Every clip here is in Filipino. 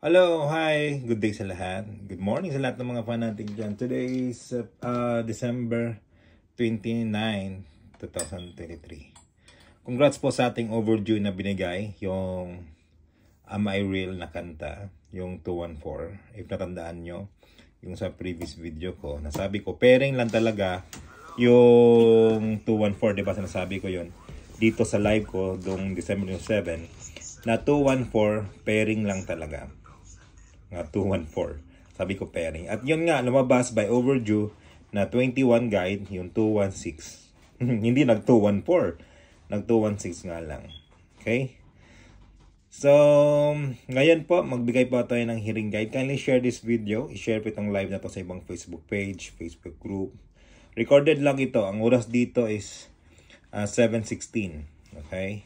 Hello, hi, good day sa lahat. Good morning sa lahat ng mga fan natin dyan. Today is December 29, 2023. Congrats po sa ating overdue na binigay, yung Am I Real na kanta, yung 214. If natandaan nyo, yung sa previous video ko, nasabi ko, pairing lang talaga yung 214, diba sinasabi ko yun? Dito sa live ko, doong December 7, na 214, pairing lang talaga. Nga 214. Sabi ko pairing. At yun nga, lumabas by overdue na 21 guide, yung 216. Hindi nag 214. Nag 216 nga lang. Okay? So, ngayon po, magbigay po tayo ng hearing guide. Kindly share this video. I-share po itong live na to sa ibang Facebook page, Facebook group. Recorded lang ito. Ang oras dito is 7:16. Okay?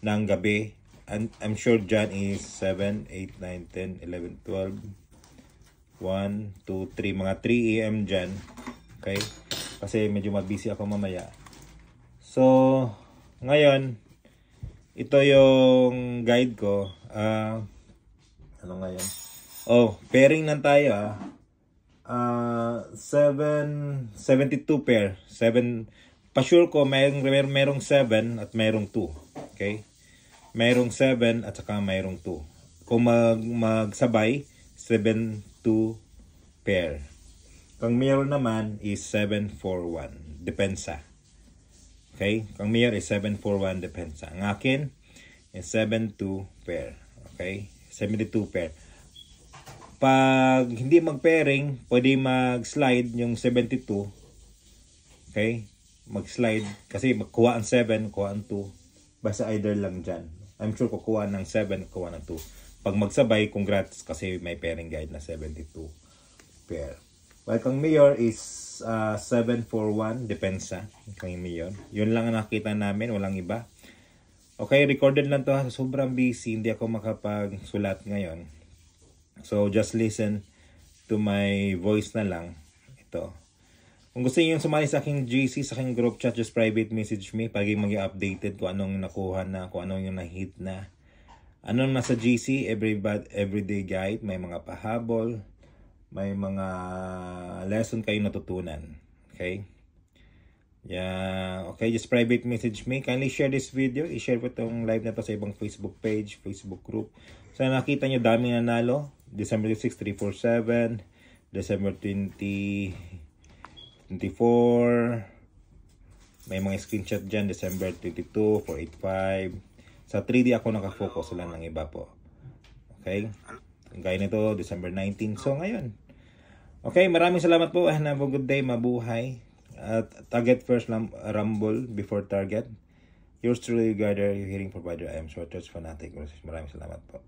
Ng gabi. And I'm sure dyan is 7, 8, 9, 10, 11, 12, 1, 2, 3, mga 3 AM dyan. Okay? Kasi medyo mabisi ako mamaya. So, ngayon, ito yung guide ko. Ano ngayon? Oh, pairing lang tayo 72 pair. 7, pa-sure ko merong 7 at merong 2. Okay? Mayroong 7 at saka mayroong 2. Kung magsabay, 7, 2 pair. Kung mayroon naman is 7, 4, 1. Depensa. Okay? Kung mayroon is 7, 4, 1. Depensa. Ang akin is 7, 2 pair. Okay? 72 pair. Pag hindi mag-pairing, pwede mag-slide yung 72. Okay? Mag-slide. Kasi magkuha ang 7, kuha ang 2. Basta either lang dyan. I'm sure kukuha ng 7, kukuha ng 2. Pag magsabay, congrats kasi may pairing guide na 72 pair. Well, kung mayor is 741, depensa. Kung mayor. Yun lang ang nakita namin, walang iba. Okay, recorded lang to ha. Sobrang busy, hindi ako makapagsulat ngayon. So, just listen to my voice na lang. Ito. Kung gusto niyo sumali sa aking GC, sa aking group chat, just private message me. Pagiging maging updated kung anong nakuha na, kung anong yung na-hit na. Anong nasa GC, everyday guide, may mga pahabol, may mga lesson kayo natutunan. Okay? Yeah, okay, just private message me. Kindly share this video. I-share po itong live na to sa ibang Facebook page, Facebook group. So, nakita nyo, daming nanalo. December 6, 347. December 24, may mga screenshot dyan, December 22, 485. Sa 3D ako nakafocus, lang ng iba po. Okay? Gaya nito, December 19. So, ngayon. Okay, maraming salamat po. Have a good day, mabuhay. At target first, rumble before target. Yours truly, Gather, your hearing provider. I am Short Touch Fanatic. Maraming salamat po.